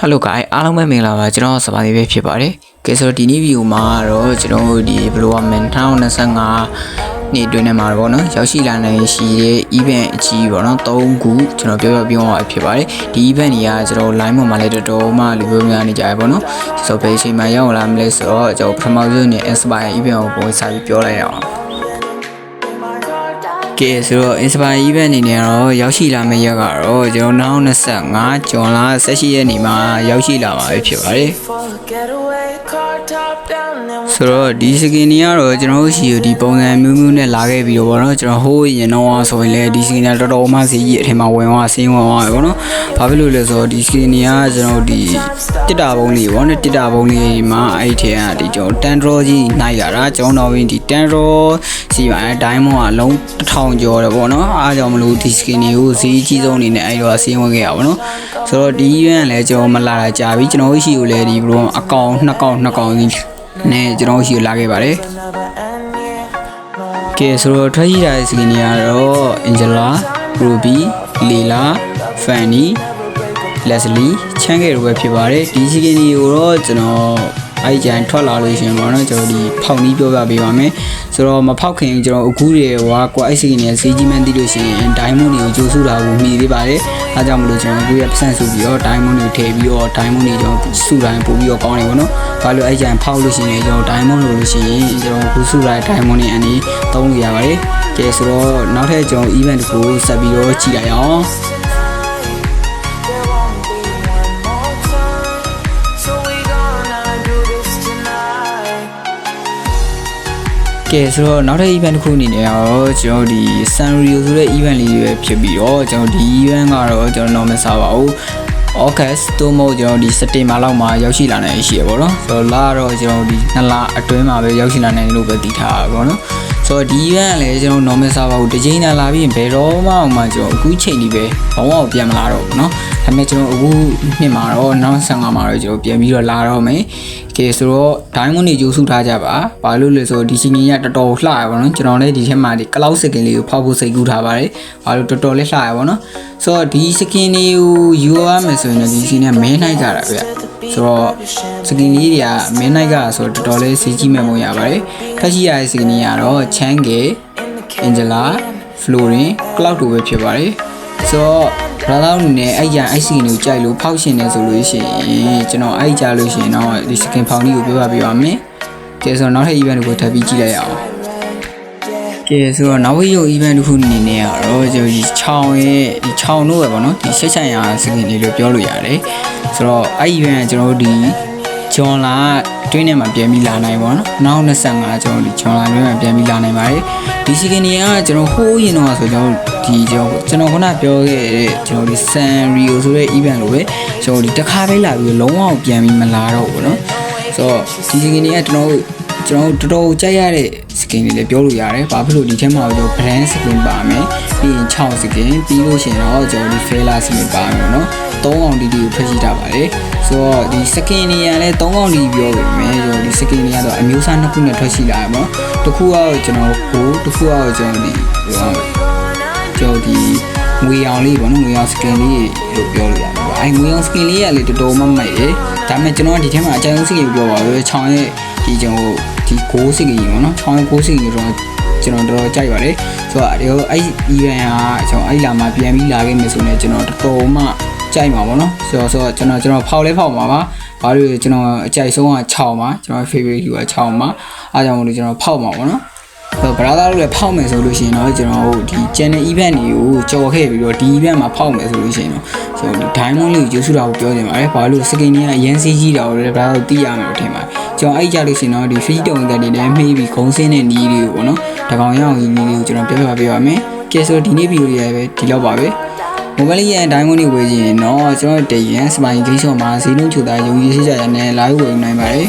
Hello guys အားလုံးပဲမင်္ဂလာပါကျွန်တော်စပါတီပဲဖြစ်ပါတယ်ကဲဆိုတော့ဒီနေ့ဗီဒီယိုမှာတော့ကျွန်တော်တို့ဒီ Blowerman 2025နေ့အတွင်းထဲမှာပေါ့နော်ရောက်ရှိလာနိုင်ရှိတဲ့ event အကြီးပေါ့နော်3ခုကျွန်တော်ပြောရဖြစ်ပါတယ်ဒီ event တွေကကျွန်တော် line ပေါ်မှာလည်းတော်တော်မှလူမျိုးများနေကြရပေါ့နော်ဆိုတော့ဘယ်အချိန်မှရောက်လာမလဲဆိုတော့ကျွန်တော်ပထမဆုံးနေ့ Inspire event ကိုပုံစံပြီးပြောလိုက်ရအောင်ကဲဆိုတော့ Inspire event အနေနဲ့တော့ရောက်ရှိလာမယ့်ရက်ကတော့ကျွန်တော်2025ဇွန်လ18ရက်နေ့မှာရောက်ရှိလာပါပဲဖြစ်ပါတယ်ဆိုတော့ဒီ skin တွေကတော့ကျွန်တော်တို့ရှိဒီပုံစံမျိုးမျိုးနဲ့လာခဲ့ပြီးတော့ဗောနော်ကျွန်တော်ဟိုးရင်တော့ဆိုရင်လည်းဒီ skin တွေတော်တော်မှဈေးကြီးအထင်မှာဝင်သွားဆင်းဝင်သွားပဲဗောနော်ဘာဖြစ်လို့လဲဆိုတော့ဒီ skin တွေကကျွန်တော်ဒီတစ်တာပုံလေးဗောနော်တစ်တာပုံလေးမှာအဲ့ထဲကဒီကျွန်တော်တန်ဒရောကြီးနိုင်ရတာကျွန်တော်တော့ဒီတန်ဒရောစီပါဒိုင်းမွန်ကလုံး1000ကျော်တယ်ဗောနော်အားကြောင့်မလို့ဒီ skin တွေကိုဈေးကြီးဆုံးအနေနဲ့အဲ့တော့ဆင်းဝင်ခဲ့ရပါဗောနော်ဆိုတော့ဒီရွံ့လည်းကျွန်တော်မလာတာကြာပြီကျွန်တော်ရှိကိုလည်းဒီဘလိုအကောင်2ကောင်ကြီးနဲ့ကျွန်တော်ရှိကိုလာခဲ့ပါတယ်ကဲဆိုတော့ထွက်ရှိလာတဲ့ skin တွေကတော့ Angela, Ruby, Leila, Fanny, Leslie ချမ်းခဲ့လို့ပဲဖြစ်ပါတယ်ဒီ skin တွေကိုတော့ကျွန်တော်အဲ့ကြံထွက်လာလို့ရှင်ပေါ့နော်ကျွန်တော်ဒီဖောက်နီးပြောပြပေးပါမယ်ဆိုတော့မဖောက်ခင်ကျွန်တော်အခုတွေဟိုကွာအဲ့ skin တွေဈေးကြီးမှန်းသိလို့ရှိရင် diamond တွေကိုကြိုးစုတာကိုမြည်သေးပါတယ်အားကြောင့်မလို့ကျွန်တော်အခုရပတ်စံဆိုပြီးတော့ diamond တွေထည့်ပြီးတော့ diamond တွေကျွန်တော်စုတိုင်းပို့ပြီးတော့ကောင်းတယ်ပေါ့နော်ဘာလို့အဲ့ကြံဖောက်လို့ရှိရင်ကျွန်တော် diamond လို့ရှိရင်ကျွန်တော်အခုစုလိုက် diamond တွေအနေသုံးလို့ရပါတယ်ကဲဆိုတော့နောက်ထပ်ကျွန်တော် event ကိုဆက်ပြီးတော့ကြည့်လိုက်အောင်ကဲဆိုတော့နောက်ထပ် event တစ်ခုအနေနဲ့တော့ကျွန်တော်ဒီ Sanrio ဆိုတဲ့ event လေးပဲဖြစ်ပြီးတော့ကျွန်တော်ဒီ event ကတော့ကျွန်တော် normal server ကို August တို့မဟုတ်ကျွန်တော်ဒီ September လောက်မှာရောက်ရှိလာနိုင်ရှိရပါတော့ဆိုတော့လာတော့ကျွန်တော်ဒီ2လအတွင်းမှာပဲရောက်ရှိလာနိုင်လို့ပဲတည်ထားတာပေါ့နော်ဆိုတော့ဒီ event ကလည်းကျွန်တော် normal server ကိုတစ်ချိန်သာလာပြီးရင်ဘယ်တော့မှကျွန်တော်အခုချိန်ကြီးပဲဘာမှပြန်မလာတော့ဘူးเนาะဒါပေမဲ့ကျွန်တော်အခုနှစ်မှာတော့နောက်15မှာတော့ကျွန်တော်ပြန်ပြီးတော့လာတော့မယ်ကဲဆိုတော့ diamond တွေကျိုးစုထားကြပါဘာလို့လဲဆိုတော့ဒီ skin ကတော်တော်လှရပါတော့ကျွန်တော်လည်းဒီထဲမှာဒီ cloud skin လေးကိုဖောက်ဖို့စိတ်ကူးထားပါတယ်ဘာလို့တော်တော်လေးလှရပါတော့ဆိုတော့ဒီ skin တွေကိုယူရမယ်ဆိုရင်ဒီ skin ကမဲနိုင်ကြတာဗျဆိုတော့ skin လေးတွေကမဲနိုင်ကြတာဆိုတော့တော်တော်လေးစီးကြီးမဲ့ပုံရပါတယ်ဖက်ရှိရတဲ့ skin တွေကတော့ Change, Angela, Florin, Cloud တို့ပဲဖြစ်ပါတယ်ဆိုတော့ဘာသာအနေနဲ့အဲ့ကြအဲ့ skin ကိုကြိုက်လို့ဖောက်ရှင်နေဆိုလို့ရှိရင်ကျွန်တော်အဲ့ကြလို့ရှိရင်တော့ဒီ skin ဖောက်နည်းကိုပြောပြပေးပါမယ်ကဲဆိုတော့နောက်ထပ် event ကိုထပ်ပြီးကြည့်လိုက်ရအောင်ကဲဆိုတော့နောက်ရုပ် event တစ်ခုအနေနဲ့ကတော့ကျွန်တော်ဒီချောင်းရဲ့ဒီချောင်းတို့ပဲပေါ့နော်ဒီဆက်ဆိုင်ရာ skin လေးလို့ပြောလို့ရတယ်ဆိုတော့အဲ့ event ကကျွန်တော်တို့ဒီဂျွန်လာတွင်းထဲမှာပြန်ပြီးလာနိုင်ပါတော့နောက်25ကျွန်တော်ဒီဂျွန်လာတွင်းမှာပြန်ပြီးလာနိုင်ပါတယ်ဒီ skin တွေကကျွန်တော်ဟိုးရင်တော့ဆိုကျွန်တော်ဒီကျွန်တော်ခုနပြောခဲ့တဲ့ကျွန်တော်ဒီ Sanrio ဆိုတဲ့ event လို့ပဲကျွန်တော်ဒီတစ်ခါပဲလာပြီးလုံးဝပြန်ပြီးမလာတော့ဘူးเนาะဆိုတော့ဒီ skin တွေကကျွန်တော်တော်တော်ကြိုက်ရတဲ့ skin တွေလည်းပြောလို့ရတယ်ဘာဖြစ်လို့ဒီထဲမှာကျွန်တော် brand skin ပါမယ်ပြီးရင်6 skin ပြီးလို့ရှိရင်တော့ကျွန်တော်ဒီ fella skin ပါမယ်เนาะ3ကောင်ဒီကိုထွက်ရှိတာပါတယ်ဆိုတော့ဒီ skin တွေရလဲ3ကောင်ဒီပြောပြီမယ်ကျွန်တော်ဒီ skin တွေကတော့အမျိုးအစားနှစ်ခုနဲ့ထွက်ရှိလာတယ်ပေါ့တစ်ခုကတော့ကျွန်တော်ကိုတစ်ခုကတော့ကျွန်တော်ဒီငွေအောင်လေးပေါ့နော်ငွေအောင် skin လေးလို့ပြောလို့ရတယ်ပေါ့အဲငွေအောင် skin လေးကလေတော်တော်မှမိုက်တယ်ဒါပေမဲ့ကျွန်တော်ဒီထဲမှာအကြိုက်ဆုံး skin ပြောပါပဲချောင်းရဲ့ဒီကျွန်တော်ဒီ6 skin ပေါ့နော်ချောင်းရဲ့6 skin တော့ကျွန်တော်တော်တော်ကြိုက်ပါတယ်ဆိုတော့အဲ့ event ကကျွန်တော်အဲ့လာမှာပြန်ပြီးလာခဲ့မယ်ဆိုရင်ကျွန်တော်တော်တော်မှကြိုက်မှာပေါ့နော်ဆိုတော့ကျွန်တော်ဖောက်လဲဖောက်မှာပါဘာလို့ကျွန်တော်အကြိုက်ဆုံးက6မှာကျွန်တော် favorite က6မှာအားကြောင့်မလို့ကျွန်တော်ဖောက်မှာပေါ့နော်ဆိုတော့ brother တို့လည်းဖောက်မယ်ဆိုလို့ရှိရင်တော့ကျွန်တော်ဒီ channel event တွေကိုကြော်ခဲ့ပြီးတော့ဒီ event မှာဖောက်မယ်ဆိုလို့ရှိရင်တော့ကျွန်တော်ဒီ diamond လေးကိုကျိုးစုတာကိုပြောချင်ပါတယ်ဘာလို့ skin တွေကအရင်စီးကြီးတာကိုလည်း brother တို့သိရမယ်လို့ထင်ပါတယ်ကျွန်တော်အဲ့ကြလို့ရှိရင်တော့ဒီ free တုံးတက်တွေနဲ့မှီးပြီးခုံးစင်းတဲ့နီးလေးကိုပေါ့နော်တကောင်ရအောင်နီးလေးကိုကျွန်တော်ပြောပြပေးပါမယ်ကဲဆိုဒီနေ့ဗီဒီယိုလေးပဲဒီလောက်ပါပဲMobile ရဲ့ diamond တွေဝယ်ချင်တော့ကျွန်တော်တည်ရင် Spine Game Shop မှာဈေးနှုန်းချိုတာယုံကြည်ရှိကြရတဲ့ live ဝယ်နိုင်ပါတယ်